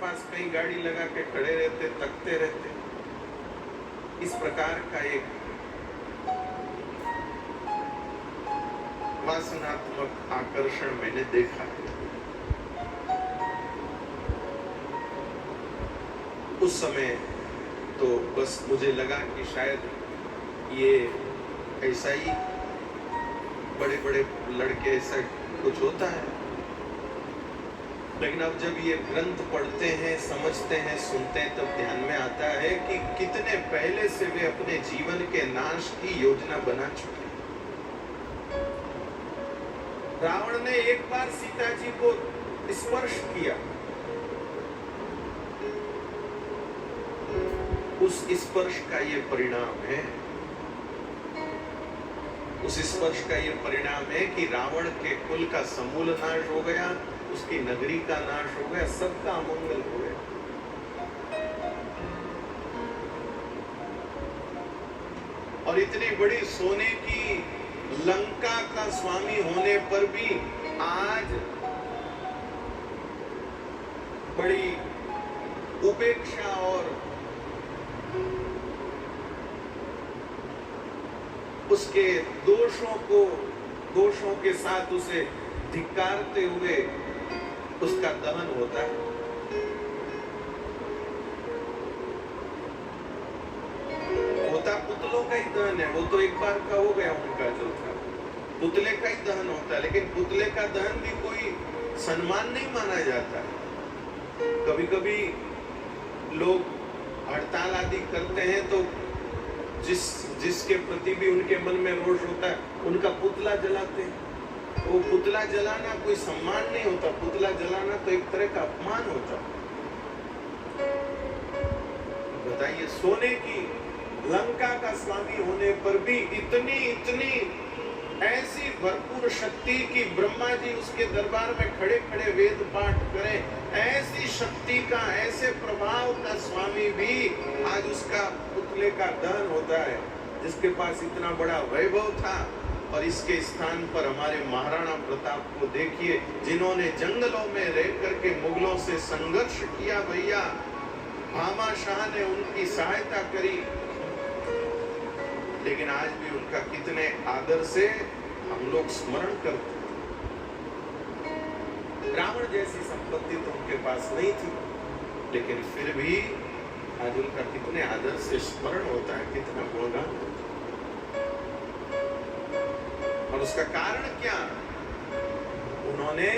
पास कहीं गाड़ी लगा के खड़े रहते, तकते रहते। इस प्रकार का एक वासनात्मक आकर्षण मैंने देखा है। उस समय तो बस मुझे लगा कि शायद ये ऐसा ही बड़े बड़े लड़के ऐसा कुछ होता है। लेकिन अब जब ये ग्रंथ पढ़ते हैं, समझते हैं, सुनते हैं, तब ध्यान में आता है कि कितने पहले से वे अपने जीवन के नाश की योजना बना चुके। रावण ने एक बार सीता जी को स्पर्श किया, उस स्पर्श का ये परिणाम है, उस स्पर्श का ये परिणाम है कि रावण के कुल का समूल नाश हो गया, उसकी नगरी का नाश हो गया, सबका अमंगल हो गया। और इतनी बड़ी सोने की लंका का स्वामी होने पर भी आज बड़ी उपेक्षा और उसके दोषों के साथ उसे धिक्कारते हुए उसका दहन होता है। होता पुतलों का ही दहन है, वो तो एक बार का हो गया उनका जो था, पुतले का ही दहन होता है। लेकिन पुतले का दहन भी कोई सम्मान नहीं माना जाता है। कभी कभी लोग हड़ताल आदि करते हैं तो जिसके प्रति भी उनके मन में रोष होता है, उनका पुतला जलाते हैं। वो पुतला जलाना कोई सम्मान नहीं होता, पुतला जलाना तो एक तरह का अपमान होता। बताइए, सोने की लंका का स्वामी होने पर भी इतनी ऐसी भरपूर शक्ति की ब्रह्मा जी उसके दरबार में खड़े खड़े वेद पाठ करें, ऐसी शक्ति का, ऐसे प्रभाव का स्वामी भी आज उसका पुतले का दहन होता है, जिसके पास इतना बड़ा वैभव था। और इसके स्थान पर हमारे महाराणा प्रताप को देखिए, जिन्होंने जंगलों में रह करके मुगलों से संघर्ष किया। भैया भामा शाह ने उनकी सहायता करी, लेकिन आज भी उनका कितने आदर से हम लोग स्मरण करते। रावण जैसी संपत्ति तो उनके पास नहीं थी, लेकिन फिर भी आज उनका कितने आदर से स्मरण होता है, कितना गुणगान। और उसका कारण क्या? उन्होंने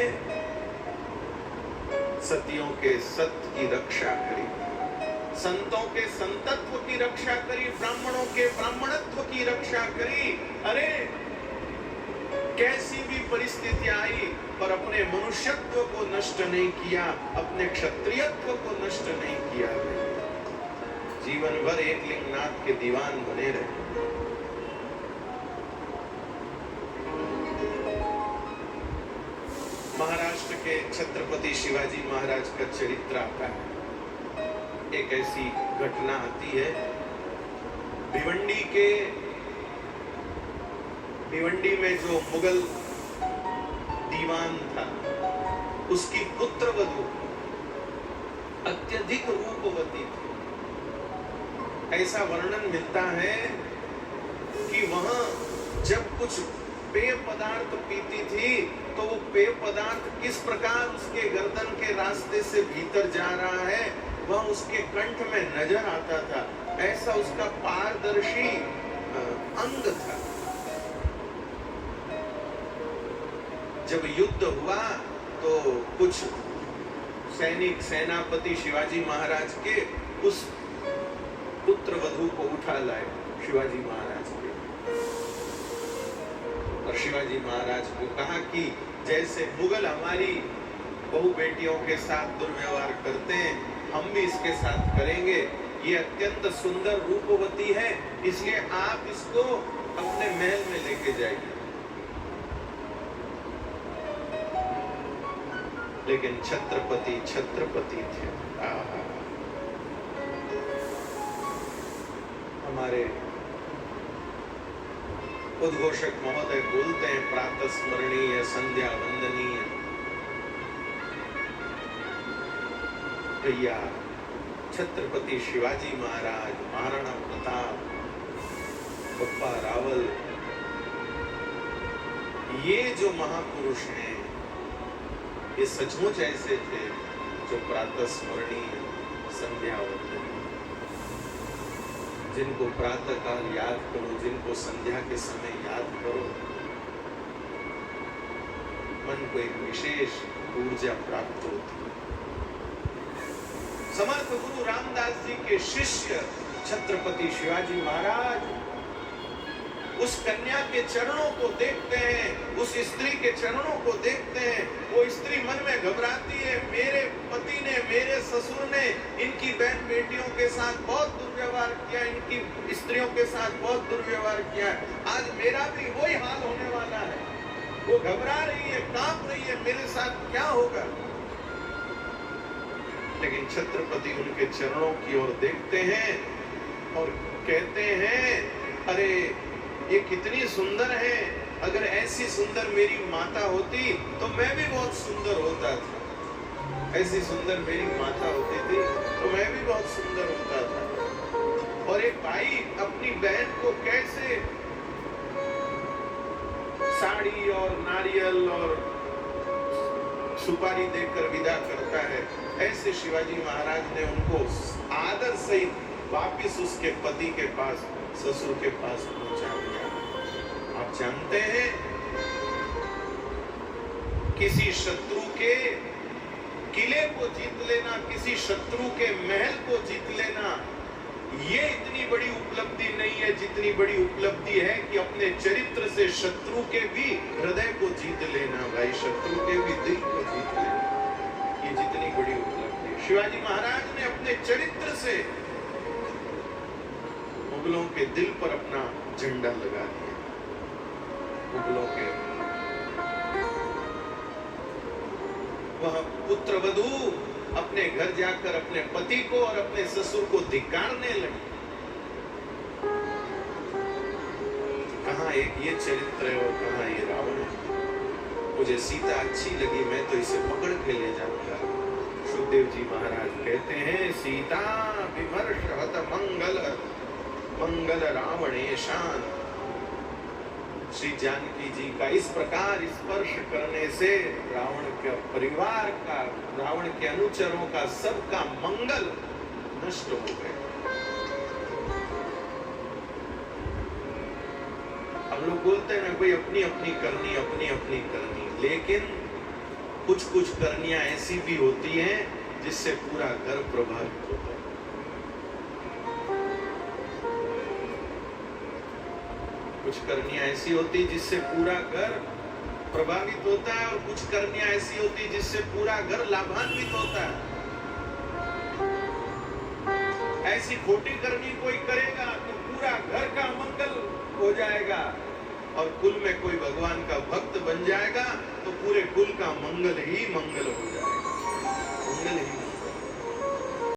सतियों के सत्य की रक्षा करी, संतों के संतत्व की रक्षा करी, ब्राह्मणों के ब्राह्मणत्व की रक्षा करी। अरे कैसी भी परिस्थिति आई पर अपने मनुष्यत्व को नष्ट नहीं किया, अपने क्षत्रियत्व को नष्ट नहीं किया। जीवन भर एक लिंगनाथ के दीवान बने रहे। महाराष्ट्र के छत्रपति शिवाजी महाराज का चरित्र आता है। एक ऐसी घटना आती है, भिवंडी में जो मुगल दीवान था, उसकी पुत्रवधू अत्यधिक रूपवती थी। ऐसा वर्णन मिलता है कि वहां जब कुछ पेय पदार्थ पीती थी तो वो पेय पदार्थ किस प्रकार उसके गर्दन के रास्ते से भीतर जा रहा है वह उसके कंठ में नजर आता था। ऐसा उसका पारदर्शी अंग था। जब युद्ध हुआ तो कुछ सैनिक, सेनापति शिवाजी महाराज के उस पुत्र वधू को उठा लाए शिवाजी महाराज के, और शिवाजी महाराज को कहा कि जैसे मुगल हमारी बहु बेटियों के साथ दुर्व्यवहार करते हैं, हम भी इसके साथ करेंगे। ये अत्यंत सुंदर रूपवती है, इसलिए आप इसको अपने महल में लेके जाइए। लेकिन छत्रपति थे। हमारे उद्घोषक महोदय बोलते हैं, प्रातः स्मरणीय, संध्या वंदनीय। भैया, छत्रपति शिवाजी महाराज, महाराणा प्रताप, बप्पा रावल, ये जो महापुरुष हैं, ये सचमुच ऐसे थे जो प्रातः स्मरणीय, संध्या वंदनीय, जिनको प्रातः काल याद करो, जिनको संध्या के समय याद करो, मन को एक विशेष ऊर्जा प्राप्त होती है। समर्थ गुरु रामदास जी के शिष्य छत्रपति शिवाजी महाराज उस कन्या के चरणों को देखते हैं, उस स्त्री के चरणों को देखते हैं। वो स्त्री मन में घबराती है, मेरे पति ने, मेरे ससुर ने इनकी बहन बेटियों के साथ बहुत दुर्व्यवहार किया, इनकी स्त्रियों के साथ बहुत दुर्व्यवहार किया, आज मेरा भी वही हाल होने वाला है। वो घबरा रही है, कांप रही है, मेरे साथ क्या होगा। लेकिन छत्रपति उनके चरणों की ओर देखते हैं और कहते हैं, अरे ये कितनी सुंदर है, अगर ऐसी सुंदर मेरी माता होती तो मैं भी बहुत सुंदर होता था। ऐसी सुंदर मेरी माता होती थी तो मैं भी बहुत सुंदर होता था। और एक भाई अपनी बहन को कैसे साड़ी और नारियल और सुपारी देकर विदा करता है, ऐसे शिवाजी महाराज ने उनको आदर सहित वापिस उसके पति के पास, ससुर के पास पहुंचा दिया। आप जानते हैं, किसी शत्रु के किले को जीत लेना, किसी शत्रु के महल को जीत लेना, ये इतनी बड़ी उपलब्धि नहीं है जितनी बड़ी उपलब्धि है कि अपने चरित्र से शत्रु के भी हृदय को जीत लेना। भाई, शत्रु के भी दिल को जीत लेना, ये जितनी बड़ी उपलब्धि है। शिवाजी महाराज ने अपने चरित्र से मुगलों के दिल पर अपना झंडा लगा दिया। मुगलों के वह पुत्र वधू अपने घर जाकर अपने पति को और अपने ससुर को धिक्कारने लगी। कहाँ एक ये चरित्र है और कहाँ ये रावण है। मुझे सीता अच्छी लगी, मैं तो इसे पकड़ के ले जाऊंगा। सुखदेव जी महाराज कहते हैं, सीता विमर्श हत मंगल, मंगल रावणेशान। श्री जानकी जी का इस प्रकार स्पर्श करने से रावण के परिवार का, रावण के अनुचरों का, सबका मंगल नष्ट हो गया। हम लोग बोलते हैं ना, कोई अपनी अपनी करनी, अपनी अपनी करनी, लेकिन कुछ कुछ करनियां ऐसी भी होती हैं जिससे पूरा घर प्रभावित होता है। कुछ करनियां ऐसी होती जिससे पूरा घर प्रभावित होता है और कुछ करनियां ऐसी होती जिससे पूरा घर लाभान्वित होता है। ऐसी खोटी करनी कोई करेगा तो पूरा घर का मंगल हो जाएगा, और कुल में कोई भगवान का भक्त बन जाएगा तो पूरे कुल का मंगल ही मंगल हो जाएगा, मंगल ही